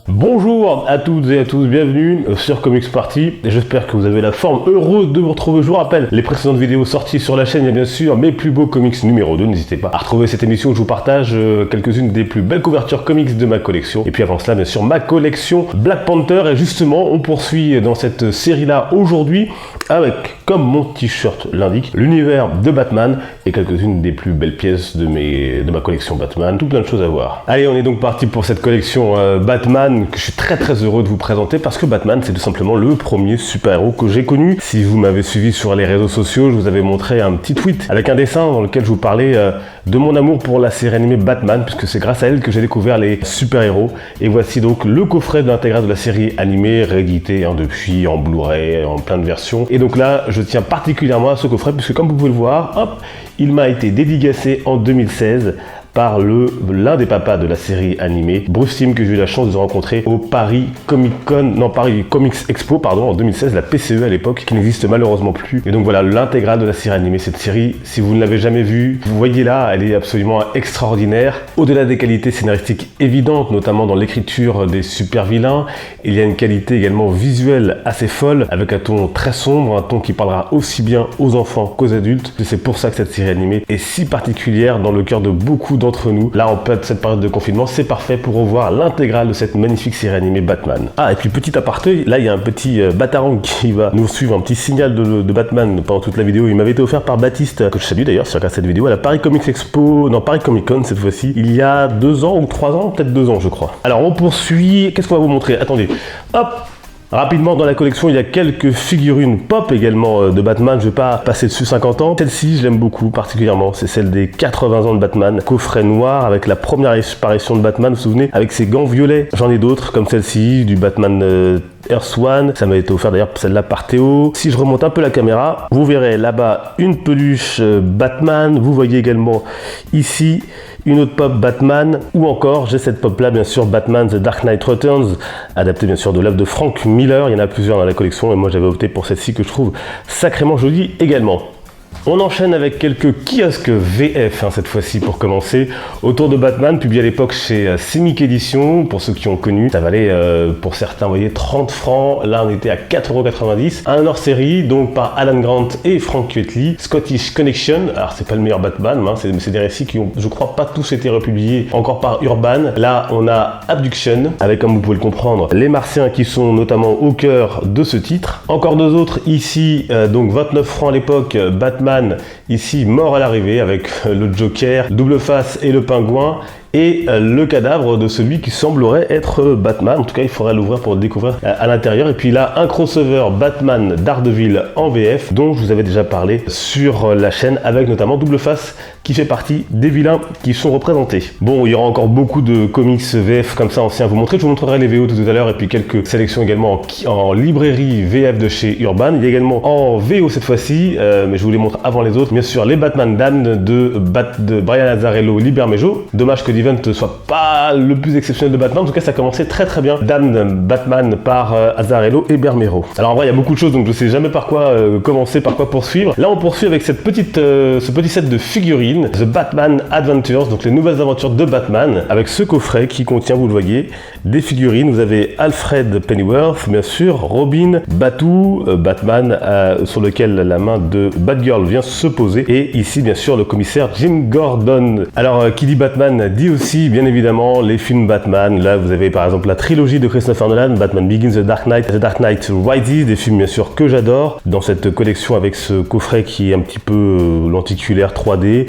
Bonjour à toutes et à tous, bienvenue sur Comics Party, et j'espère que vous avez la forme, heureuse de vous retrouver. Je vous rappelle, les précédentes vidéos sorties sur la chaîne, il y a bien sûr mes plus beaux comics numéro 2, n'hésitez pas à retrouver cette émission où je vous partage quelques-unes des plus belles couvertures comics de ma collection, et puis avant cela bien sûr ma collection Black Panther, et justement on poursuit dans cette série là aujourd'hui avec, comme mon t-shirt l'indique, l'univers de Batman et quelques-unes des plus belles pièces de ma collection Batman, tout plein de choses à voir. Allez, on est donc parti pour cette collection Batman que je suis très heureux de vous présenter parce que Batman c'est tout simplement le premier super-héros que j'ai connu. Si vous m'avez suivi sur les réseaux sociaux, je vous avais montré un petit tweet avec un dessin dans lequel je vous parlais de mon amour pour la série animée Batman, puisque c'est grâce à elle que j'ai découvert les super-héros. Et voici donc le coffret de l'intégrale de la série animée, réédité depuis en Blu-ray, en plein de versions. Et donc là, je tiens particulièrement à ce coffret, puisque comme vous pouvez le voir, hop, il m'a été dédicacé en 2016 par l'un des papas de la série animée, Bruce Timm, que j'ai eu la chance de rencontrer au Paris Comics Expo, pardon, en 2016, la PCE à l'époque, qui n'existe malheureusement plus. Et donc voilà, l'intégrale de la série animée. Cette série, si vous ne l'avez jamais vue, vous voyez là, elle est absolument extraordinaire. Au-delà des qualités scénaristiques évidentes, notamment dans l'écriture des super vilains, il y a une qualité également visuelle assez folle, avec un ton très sombre, un ton qui parlera aussi bien aux enfants qu'aux adultes. Et c'est pour ça que cette série animée est si particulière dans le cœur de beaucoup d'entre nous. Là, en cette période de confinement, c'est parfait pour revoir l'intégrale de cette magnifique série animée Batman. Ah, et puis petit aparté, là, il y a un petit Batarang qui va nous suivre, un petit signal de Batman pendant toute la vidéo. Il m'avait été offert par Baptiste, que je salue d'ailleurs, si regarde cette vidéo, à la Paris Comics Expo, non, Paris Comic Con cette fois-ci, il y a 2 ans ou 3 ans, peut-être 2 ans, je crois. Alors, on poursuit. Qu'est-ce qu'on va vous montrer? Attendez. Hop! Rapidement, dans la collection, il y a quelques figurines pop également de Batman. Je ne vais pas passer dessus 50 ans. Celle-ci, je l'aime beaucoup particulièrement. C'est celle des 80 ans de Batman. Coffret noir avec la première apparition de Batman, vous vous souvenez, avec ses gants violets. J'en ai d'autres, comme celle-ci, du Batman Earth One. Ça m'a été offert d'ailleurs celle-là par Théo. Si je remonte un peu la caméra, vous verrez là-bas une peluche Batman. Vous voyez également ici une autre pop Batman, ou encore j'ai cette pop là bien sûr, Batman The Dark Knight Returns, adaptée bien sûr de l'œuvre de Frank Miller. Il y en a plusieurs dans la collection et moi j'avais opté pour celle-ci que je trouve sacrément jolie également. On enchaîne avec quelques kiosques VF, cette fois-ci pour commencer, autour de Batman, publié à l'époque chez Semic Edition, pour ceux qui ont connu. Ça valait pour certains, vous voyez, 30 francs, là on était à 4,90 €. Un hors-série, donc par Alan Grant et Frank Quitely, Scottish Connection. Alors c'est pas le meilleur Batman, c'est des récits qui ont, je crois, pas tous été republiés encore par Urban. Là on a Abduction, avec, comme vous pouvez le comprendre, les Martiens qui sont notamment au cœur de ce titre. Encore 2 autres ici, donc 29 francs à l'époque, Batman, ici mort à l'arrivée, avec le Joker, Double Face et le Pingouin, et le cadavre de celui qui semblerait être Batman. En tout cas, il faudrait l'ouvrir pour le découvrir à l'intérieur. Et puis là, un crossover Batman Daredevil en VF, dont je vous avais déjà parlé sur la chaîne, avec notamment Double Face, qui fait partie des vilains qui sont représentés. Bon, il y aura encore beaucoup de comics VF comme ça anciens à vous montrer. Je vous montrerai les VO tout à l'heure, et puis quelques sélections également en librairie VF de chez Urban. Il y a également en VO cette fois-ci, mais je vous les montre avant les autres. Bien sûr, les Batman Damned de Brian Azzarello, Libermejo. Dommage que l'event ne soit pas le plus exceptionnel de Batman. En tout cas, ça a commencé très bien. Damned Batman par Azzarello et Bermero. Alors en vrai, il y a beaucoup de choses, donc je sais jamais par quoi commencer, par quoi poursuivre. Là, on poursuit avec ce petit set de figurines, The Batman Adventures, donc les nouvelles aventures de Batman, avec ce coffret qui contient, vous le voyez, des figurines. Vous avez Alfred Pennyworth, bien sûr, Robin, Batu, Batman, sur lequel la main de Batgirl vient se poser, et ici, bien sûr, le commissaire Jim Gordon. Alors, qui dit Batman dit aussi, bien évidemment, les films Batman. Là, vous avez par exemple la trilogie de Christopher Nolan, Batman Begins, The Dark Knight Rises, des films bien sûr que j'adore, dans cette collection avec ce coffret qui est un petit peu lenticulaire 3D.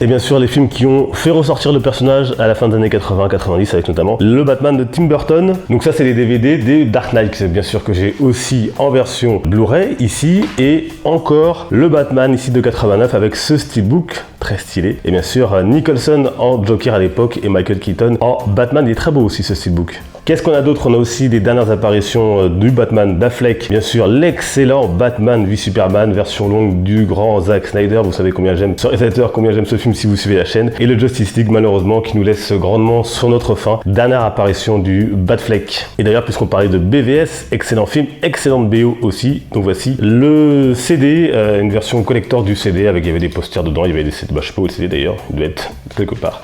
Et bien sûr les films qui ont fait ressortir le personnage à la fin des années 80-90, avec notamment le Batman de Tim Burton. Donc ça c'est les DVD des Dark Knight, bien sûr, que j'ai aussi en version Blu-ray ici, et encore le Batman ici de 89 avec ce steelbook très stylé, et bien sûr Nicholson en Joker à l'époque et Michael Keaton en Batman. Il est très beau aussi ce steelbook. Qu'est-ce qu'on a d'autre? On a aussi des dernières apparitions du Batman d'Affleck, bien sûr l'excellent Batman v Superman, version longue du grand Zack Snyder. Vous savez combien j'aime sur Twitter, combien j'aime ce film si vous suivez la chaîne. Et le Justice League, malheureusement, qui nous laisse grandement sur notre faim. Dernière apparition du Batfleck. Et d'ailleurs, puisqu'on parlait de BVS, excellent film, excellente BO aussi. Donc voici le CD, une version collector du CD, avec, il y avait des posters dedans, il y avait je sais pas où il est d'ailleurs, il doit être quelque part.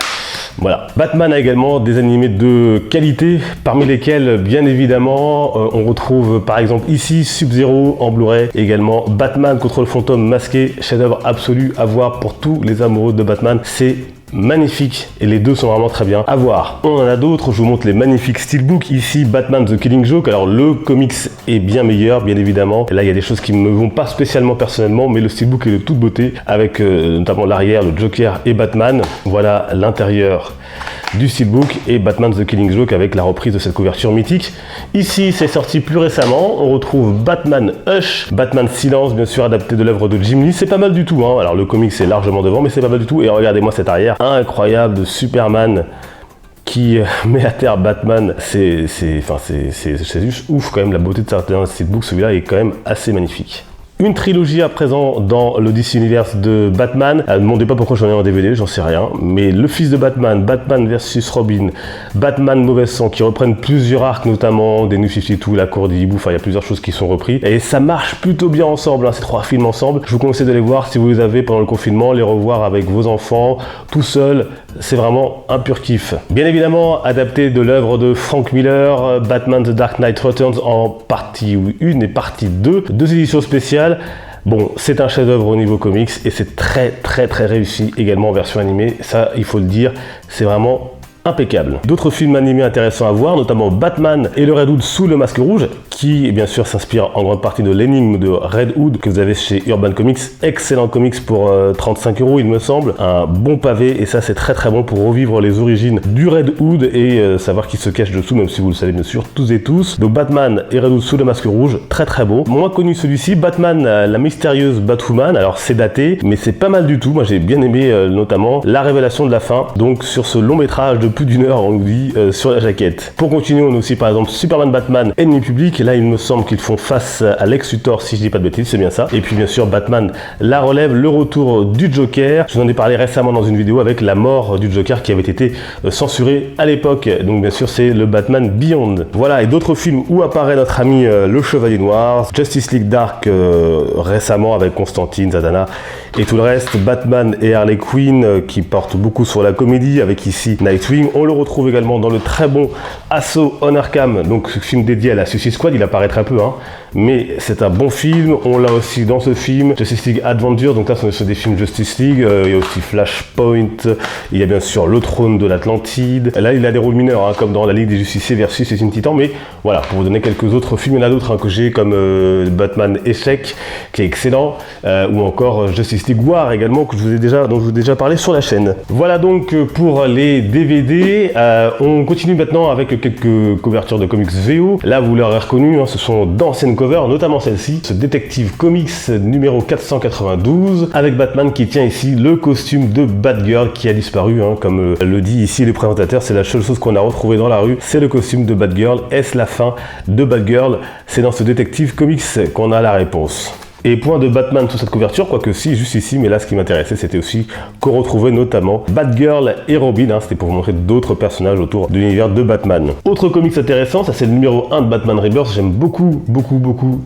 Voilà. Batman a également des animés de qualité, parmi lesquels, bien évidemment, on retrouve par exemple ici Sub-Zero en Blu-ray, également Batman contre le fantôme masqué, chef-d'œuvre absolu à voir pour tous les amoureux de Batman. C'est magnifique et les deux sont vraiment très bien à voir. On en a d'autres, je vous montre les magnifiques steelbooks. Ici Batman The Killing Joke, alors le comics est bien meilleur bien évidemment. Là il y a des choses qui ne me vont pas spécialement personnellement, mais le steelbook est de toute beauté avec notamment l'arrière, le Joker et Batman. Voilà l'intérieur du steelbook et Batman The Killing Joke avec la reprise de cette couverture mythique. Ici c'est sorti plus récemment, on retrouve Batman Hush, Batman Silence bien sûr adapté de l'œuvre de Jim Lee. C'est pas mal du tout hein. Alors le comics est largement devant mais c'est pas mal du tout et regardez-moi cette arrière incroyable de Superman qui met à terre Batman. C'est juste ouf quand même la beauté de certains steelbooks. Celui-là est quand même assez magnifique. Une trilogie à présent dans le DC Universe de Batman. Ne demandez pas pourquoi j'en ai en DVD, j'en sais rien. Mais le fils de Batman, Batman vs Robin, Batman Mauvais Sang, qui reprennent plusieurs arcs, notamment des New 52, la Cour des Hiboux, enfin il y a plusieurs choses qui sont reprises. Et ça marche plutôt bien ensemble, hein, ces trois films ensemble. Je vous conseille de les voir si vous les avez pendant le confinement, les revoir avec vos enfants, tout seul. C'est vraiment un pur kiff. Bien évidemment, adapté de l'œuvre de Frank Miller, Batman The Dark Knight Returns en partie 1 et partie 2, deux éditions spéciales. Bon, c'est un chef-d'œuvre au niveau comics et c'est très réussi également en version animée. Ça, il faut le dire, c'est vraiment impeccable. D'autres films animés intéressants à voir, notamment Batman et le Red Hood sous le masque rouge, qui bien sûr s'inspire en grande partie de l'énigme de Red Hood que vous avez chez Urban Comics. Excellent comics pour 35 € il me semble. Un bon pavé et ça c'est très bon pour revivre les origines du Red Hood et savoir qui se cache dessous, même si vous le savez bien sûr tous et tous. Donc Batman et Red Hood sous le masque rouge, très bon. Moins connu celui-ci, Batman la mystérieuse Batwoman. Alors c'est daté mais c'est pas mal du tout. Moi j'ai bien aimé notamment la révélation de la fin. Donc sur ce long métrage de plus d'1 heure on nous dit sur la jaquette. Pour continuer on a aussi par exemple Superman Batman Ennemi Public. Là il me semble qu'ils font face à Lex Luthor si je dis pas de bêtises, c'est bien ça. Et puis bien sûr Batman la relève, le retour du Joker. Je vous en ai parlé récemment dans une vidéo avec la mort du Joker qui avait été censuré à l'époque. Donc bien sûr c'est le Batman Beyond. Voilà, et d'autres films où apparaît notre ami le Chevalier Noir, Justice League Dark récemment avec Constantine, Zatanna et tout le reste, Batman et Harley Quinn qui portent beaucoup sur la comédie avec ici Nightwing. On le retrouve également dans le très bon Assault on Arkham, donc ce film dédié à la Suicide Squad. Il apparaît très peu, hein, mais c'est un bon film. On l'a aussi dans ce film, Justice League Adventure, donc là ce sont des films Justice League. Il y a aussi Flashpoint, il y a bien sûr Le Trône de l'Atlantide. Là il a des rôles mineurs, hein, comme dans La Ligue des Justiciers versus les Teen Titans, mais voilà, pour vous donner quelques autres films, il y en a d'autres hein, que j'ai, comme Batman Échec, qui est excellent, ou encore Justice League War également, dont je vous ai déjà parlé sur la chaîne. Voilà donc pour les DVD. On continue maintenant avec quelques couvertures de comics VO. Là vous l'aurez reconnu, hein, ce sont d'anciennes covers, notamment celle-ci, ce Detective Comics numéro 492, avec Batman qui tient ici le costume de Batgirl qui a disparu, hein, comme le dit ici le présentateur. C'est la seule chose qu'on a retrouvée dans la rue, c'est le costume de Batgirl. Est-ce la fin de Batgirl? C'est dans ce Detective Comics qu'on a la réponse. Et point de Batman sur cette couverture, quoique si, juste ici, mais là ce qui m'intéressait c'était aussi qu'on retrouvait notamment Batgirl et Robin, hein, c'était pour vous montrer d'autres personnages autour de l'univers de Batman. Autre comics intéressant, ça c'est le numéro 1 de Batman Rebirth, j'aime beaucoup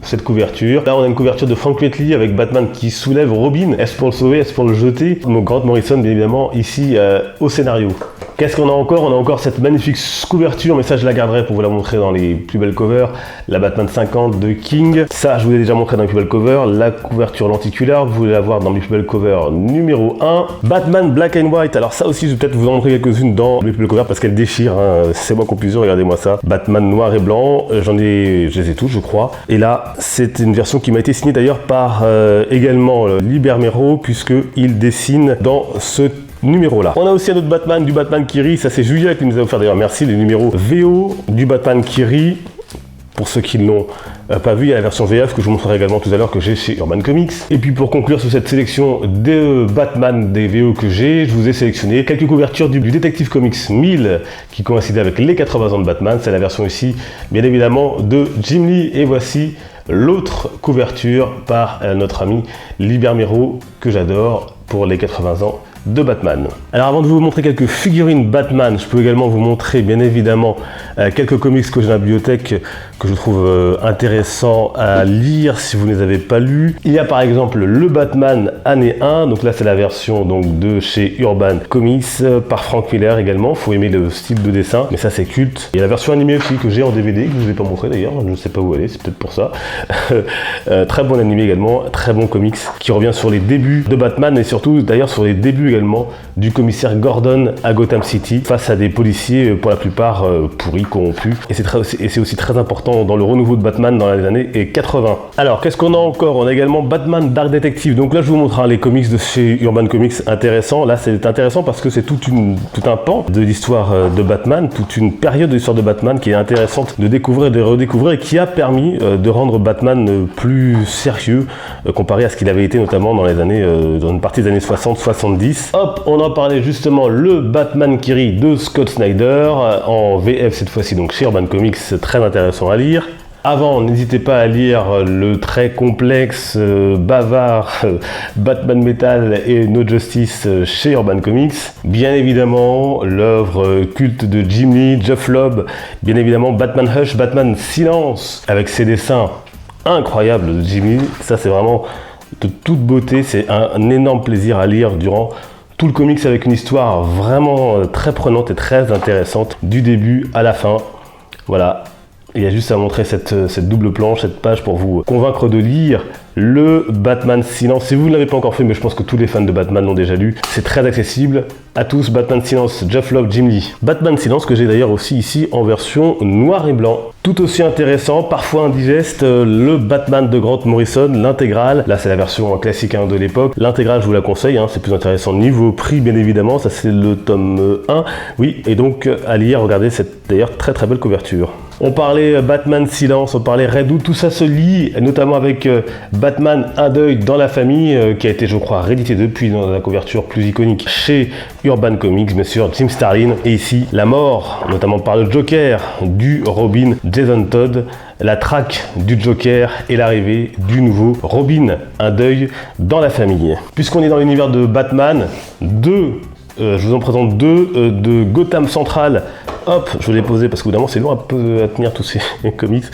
cette couverture. Là on a une couverture de Frank Quitely avec Batman qui soulève Robin, est-ce pour le sauver, est-ce pour le jeter? Donc Grant Morrison bien évidemment ici au scénario. Qu'est-ce qu'on a encore? On a encore cette magnifique couverture, mais ça je la garderai pour vous la montrer dans les plus belles covers. La Batman 50 de King, ça je vous ai déjà montré dans les plus belles covers. La couverture lenticulaire, vous voulez la voir dans les plus belles covers numéro 1. Batman Black and White, alors ça aussi je vais peut-être vous en montrer quelques-unes dans les plus belles covers parce qu'elles déchirent, hein. C'est moi qu'on puisse dire, regardez-moi ça. Batman noir et blanc, je les ai tous je crois. Et là c'est une version qui m'a été signée d'ailleurs par également Liber Mero, puisqu'il dessine dans ce numéro là. On a aussi un autre Batman, du Batman qui rit, ça c'est Julia qui nous a offert d'ailleurs, merci, le numéro VO du Batman qui rit. Pour ceux qui ne l'ont pas vu, il y a la version VF que je vous montrerai également tout à l'heure que j'ai chez Urban Comics. Et puis pour conclure sur cette sélection des Batman des VO que j'ai, je vous ai sélectionné quelques couvertures du Detective Comics 1000 qui coïncidait avec les 80 ans de Batman. C'est la version ici bien évidemment de Jim Lee et voici l'autre couverture par notre ami Liber Mero que j'adore pour les 80 ans de Batman. Alors avant de vous montrer quelques figurines Batman, je peux également vous montrer bien évidemment quelques comics que j'ai dans la bibliothèque que je trouve intéressant à lire si vous ne les avez pas lus. Il y a par exemple le Batman année 1, donc là c'est la version donc, de chez Urban Comics par Frank Miller également, faut aimer le style de dessin, mais ça c'est culte. Il y a la version animée aussi que j'ai en DVD, que je ne vous ai pas montré d'ailleurs, je ne sais pas où elle est, c'est peut-être pour ça. Très bon animé également, très bon comics qui revient sur les débuts de Batman et surtout d'ailleurs sur les débuts également du commissaire Gordon à Gotham City face à des policiers pour la plupart pourris, corrompus. Et c'est aussi très important dans le renouveau de Batman dans les années 80. Alors qu'est-ce qu'on a encore? On a également Batman Dark Detective. Donc là je vous montre les comics de chez Urban Comics intéressants. Là c'est intéressant parce que c'est tout un pan de l'histoire de Batman, toute une période de l'histoire de Batman qui est intéressante de découvrir et de redécouvrir et qui a permis de rendre Batman plus sérieux comparé à ce qu'il avait été notamment dans les années, dans une partie des années 60-70. Hop, on en parlait justement, le Batman qui rit de Scott Snyder en VF cette fois-ci, donc chez Urban Comics, très intéressant à lire. Avant, n'hésitez pas à lire le très complexe, bavard Batman Metal et No Justice chez Urban Comics. Bien évidemment, l'œuvre culte de Jim Lee, Jeff Lobb, bien évidemment Batman Hush, Batman Silence, avec ses dessins incroyables de Jim Lee. Ça, c'est vraiment de toute beauté, c'est un énorme plaisir à lire durant tout le comics avec une histoire vraiment très prenante et très intéressante du début à la fin. Voilà. Il y a juste à montrer cette double planche, cette page pour vous convaincre de lire le Batman Silence. Si vous ne l'avez pas encore fait, mais je pense que tous les fans de Batman l'ont déjà lu, c'est très accessible à tous. Batman Silence, Jeff Lobb, Jim Lee. Batman Silence que j'ai d'ailleurs aussi ici en version noir et blanc. Tout aussi intéressant, parfois indigeste, le Batman de Grant Morrison, l'intégrale. Là c'est la version classique de l'époque. L'intégrale je vous la conseille, c'est plus intéressant niveau prix bien évidemment. Ça c'est le tome 1. Oui, et donc à lire, regardez cette d'ailleurs très très belle couverture. On parlait Batman Silence, on parlait Red Hood, tout ça se lie, notamment avec Batman Un deuil dans la famille, qui a été, je crois, réédité depuis dans la couverture plus iconique chez Urban Comics, bien sûr, Jim Starlin. Et ici, la mort, notamment par le Joker, du Robin Jason Todd, la traque du Joker et l'arrivée du nouveau Robin, Un deuil dans la famille. Puisqu'on est dans l'univers de Batman, je vous en présente deux de Gotham Central. Hop, je l'ai posé parce qu'évidemment c'est lourd à tenir tous ces comics.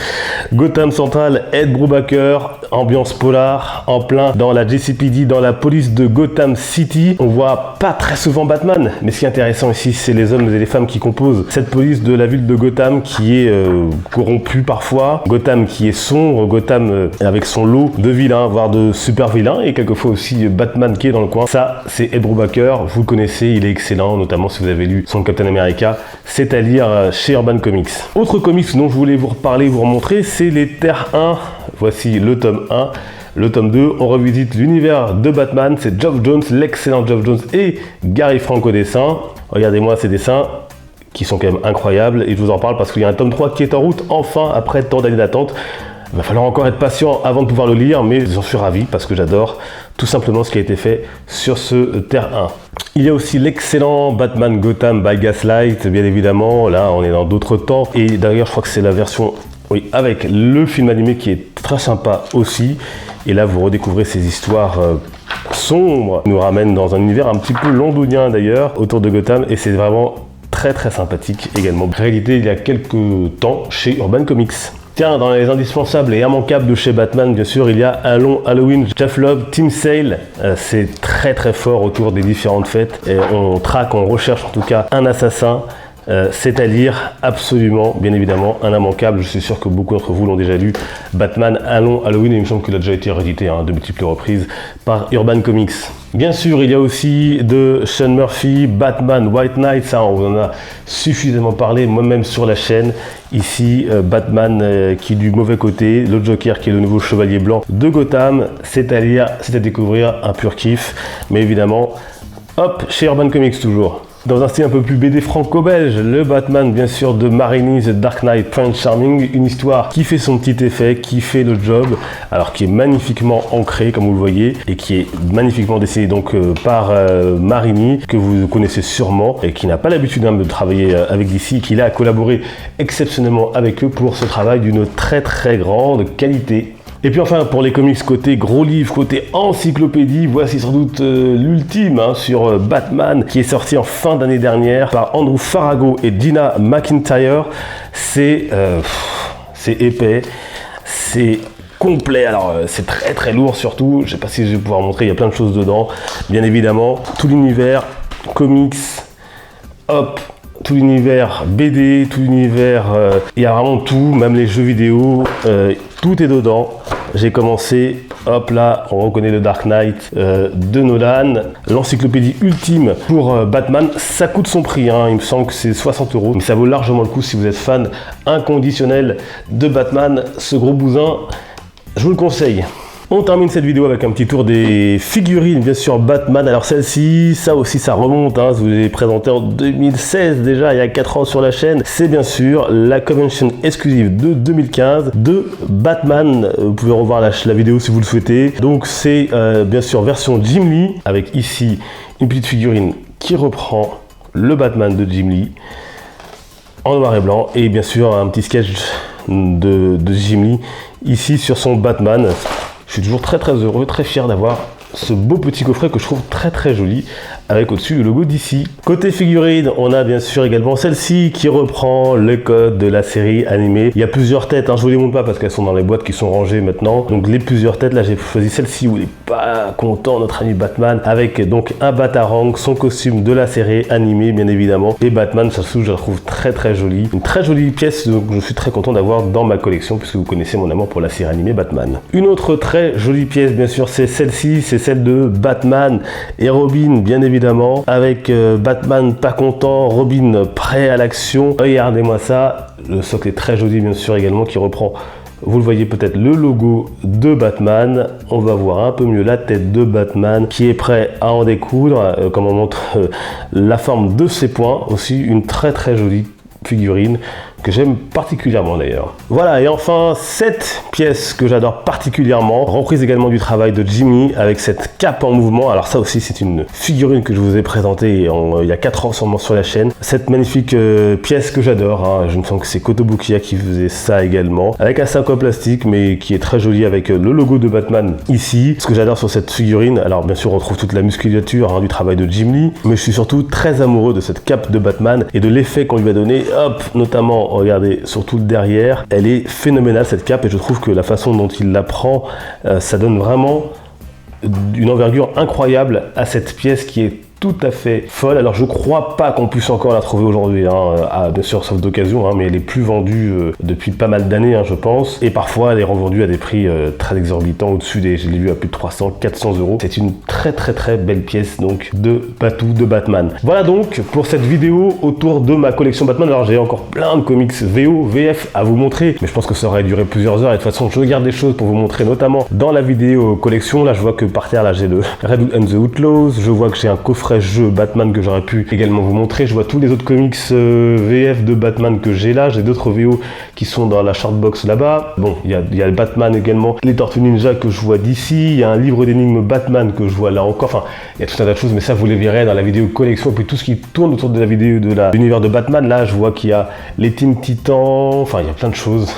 Gotham Central, Ed Brubaker, ambiance polar, en plein dans la GCPD, dans la police de Gotham City. On voit pas très souvent Batman, mais ce qui est intéressant ici, c'est les hommes et les femmes qui composent cette police de la ville de Gotham qui est corrompue parfois, Gotham qui est sombre, Gotham avec son lot de vilains, voire de super vilains, et quelquefois aussi Batman qui est dans le coin. Ça, c'est Ed Brubaker, vous le connaissez, il est excellent, notamment si vous avez lu son Captain America. C'est à lire chez Urban Comics. Autre comics dont je voulais vous reparler, vous remontrer, c'est les Terres 1. Voici le tome 1. Le tome 2, on revisite l'univers de Batman. C'est Geoff Jones, l'excellent Geoff Jones et Gary Frank au dessin. Regardez-moi ces dessins qui sont quand même incroyables. Et je vous en parle parce qu'il y a un tome 3 qui est en route, enfin, après tant d'années d'attente. Il va falloir encore être patient avant de pouvoir le lire, mais j'en suis ravi parce que j'adore tout simplement ce qui a été fait sur ce Terre 1. Il y a aussi l'excellent Batman Gotham by Gaslight, bien évidemment. Là, on est dans d'autres temps. Et d'ailleurs, je crois que c'est la version avec le film animé qui est très sympa aussi. Et là, vous redécouvrez ces histoires sombres. Nous ramène dans un univers un petit peu londonien d'ailleurs, autour de Gotham. Et c'est vraiment très très sympathique également. Réédité il y a quelques temps chez Urban Comics. Tiens, dans les indispensables et immanquables de chez Batman, bien sûr, il y a Un long Halloween, Jeff Lobb, Team Sale. C'est très très fort autour des différentes fêtes. Et on traque, on recherche en tout cas un assassin. C'est à lire absolument, bien évidemment, un immanquable. Je suis sûr que beaucoup d'entre vous l'ont déjà lu. Batman, Un long Halloween, et il me semble qu'il a déjà été réédité de multiples reprises par Urban Comics. Bien sûr, il y a aussi de Sean Murphy, Batman White Knight, ça on vous en a suffisamment parlé moi-même sur la chaîne. Ici, Batman qui est du mauvais côté, le Joker qui est le nouveau chevalier blanc de Gotham. C'est à lire, c'est à découvrir, un pur kiff. Mais évidemment, hop, chez Urban Comics toujours. Dans un style un peu plus BD franco-belge, le Batman bien sûr de Marini, The Dark Knight, Prince Charming, une histoire qui fait son petit effet, qui fait le job, alors qui est magnifiquement ancré comme vous le voyez, et qui est magnifiquement dessiné donc par Marini, que vous connaissez sûrement, et qui n'a pas l'habitude de travailler avec DC, qui a collaboré exceptionnellement avec eux pour ce travail d'une très très grande qualité. Et puis enfin, pour les comics côté gros livre, côté encyclopédie, voici sans doute l'ultime sur Batman, qui est sorti en fin d'année dernière par Andrew Farago et Dina McIntyre. C'est épais, c'est complet, alors c'est très lourd surtout, je sais pas si je vais pouvoir montrer, il y a plein de choses dedans, bien évidemment, tout l'univers comics, hop, tout l'univers BD, tout l'univers, il y a vraiment tout, même les jeux vidéo, tout est dedans. J'ai commencé, hop là, on reconnaît le Dark Knight de Nolan, l'encyclopédie ultime pour Batman, ça coûte son prix, hein. Il me semble que c'est 60 €, mais ça vaut largement le coup si vous êtes fan inconditionnel de Batman, ce gros bousin, je vous le conseille. On termine cette vidéo avec un petit tour des figurines, bien sûr, Batman. Alors celle-ci, ça aussi, ça remonte, hein. Je vous l'ai présenté en 2016 déjà, il y a 4 ans sur la chaîne. C'est bien sûr la convention exclusive de 2015 de Batman. Vous pouvez revoir la vidéo si vous le souhaitez. Donc c'est bien sûr version Jim Lee, avec ici une petite figurine qui reprend le Batman de Jim Lee en noir et blanc. Et bien sûr un petit sketch de Jim Lee ici sur son Batman. Je suis toujours très heureux, très fier d'avoir ce beau petit coffret que je trouve très joli, avec au-dessus le logo d'ici. Côté figurine, on a bien sûr également celle-ci qui reprend le code de la série animée. Il y a plusieurs têtes, hein, je vous les montre pas parce qu'elles sont dans les boîtes qui sont rangées maintenant. Donc les plusieurs têtes, là j'ai choisi celle-ci où il n'est pas content, notre ami Batman, avec donc un Batarang, son costume de la série animée bien évidemment. Et Batman, ça je la trouve très jolie. Une très jolie pièce, donc je suis très content d'avoir dans ma collection puisque vous connaissez mon amour pour la série animée Batman. Une autre très jolie pièce bien sûr, c'est celle-ci, c'est celle de Batman et Robin bien évidemment, avec Batman pas content, Robin prêt à l'action. Regardez-moi ça, le socle est très joli bien sûr également, qui reprend, vous le voyez peut-être, le logo de Batman. On va voir un peu mieux la tête de Batman qui est prêt à en découdre, comme on montre la forme de ses poings, aussi une très jolie figurine que j'aime particulièrement d'ailleurs. Voilà, et enfin cette pièce que j'adore particulièrement, reprise également du travail de Jimmy avec cette cape en mouvement. Alors ça aussi c'est une figurine que je vous ai présentée il y a 4 ans sûrement sur la chaîne. Cette magnifique pièce que j'adore, hein. Je me sens que c'est Kotobukiya qui faisait ça également, avec un sac en plastique mais qui est très joli avec le logo de Batman ici. Ce que j'adore sur cette figurine, alors bien sûr on retrouve toute la musculature, hein, du travail de Jim Lee, mais je suis surtout très amoureux de cette cape de Batman et de l'effet qu'on lui a donné, hop, notamment regardez, surtout le derrière, elle est phénoménale cette cape, et je trouve que la façon dont il la prend, ça donne vraiment une envergure incroyable à cette pièce qui est tout à fait folle. Alors je crois pas qu'on puisse encore la trouver aujourd'hui, hein, bien sûr sauf d'occasion, hein, mais elle est plus vendue depuis pas mal d'années, hein, je pense, et parfois elle est revendue à des prix très exorbitants, au-dessus des, je l'ai vu à plus de 300-400 €. C'est une très belle pièce donc de Batou de Batman. Voilà donc pour cette vidéo autour de ma collection Batman. Alors j'ai encore plein de comics VO, VF à vous montrer, mais je pense que ça aurait duré plusieurs heures, et de toute façon je garde des choses pour vous montrer, notamment dans la vidéo collection. Là je vois que par terre, là j'ai le Red Hood and the Outlaws, je vois que j'ai un coffret jeu Batman que j'aurais pu également vous montrer. Je vois tous les autres comics VF de Batman que j'ai là. J'ai d'autres VO qui sont dans la shortbox là-bas. Bon, il y a le Batman également, les Tortues Ninja que je vois d'ici. Il y a un livre d'énigmes Batman que je vois là encore. Enfin, il y a tout un tas de choses, mais ça vous les verrez dans la vidéo collection. Et puis tout ce qui tourne autour de la vidéo de l'univers de Batman. Là, je vois qu'il y a les Teen Titans. Enfin, il y a plein de choses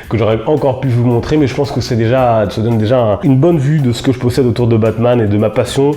que j'aurais encore pu vous montrer, mais je pense que ça donne déjà une bonne vue de ce que je possède autour de Batman et de ma passion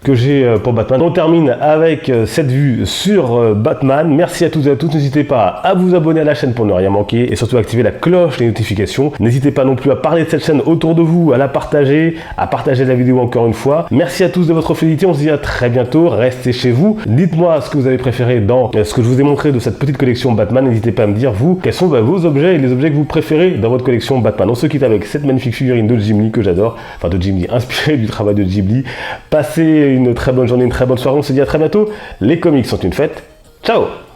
que j'ai pour Batman. On termine avec cette vue sur Batman. Merci à toutes et à tous. N'hésitez pas à vous abonner à la chaîne pour ne rien manquer, et surtout activer la cloche des notifications. N'hésitez pas non plus à parler de cette chaîne autour de vous, à partager la vidéo encore une fois. Merci à tous de votre fidélité. On se dit à très bientôt. Restez chez vous. Dites-moi ce que vous avez préféré dans ce que je vous ai montré de cette petite collection Batman. N'hésitez pas à me dire, vous, quels sont vos objets et les objets que vous préférez dans votre collection Batman. On se quitte avec cette magnifique figurine de Jim Lee que j'adore, enfin de Jim Lee, inspirée du travail de Jim Lee. Passez une très bonne journée, une très bonne soirée. On se dit à très bientôt. Les comics sont une fête. Ciao!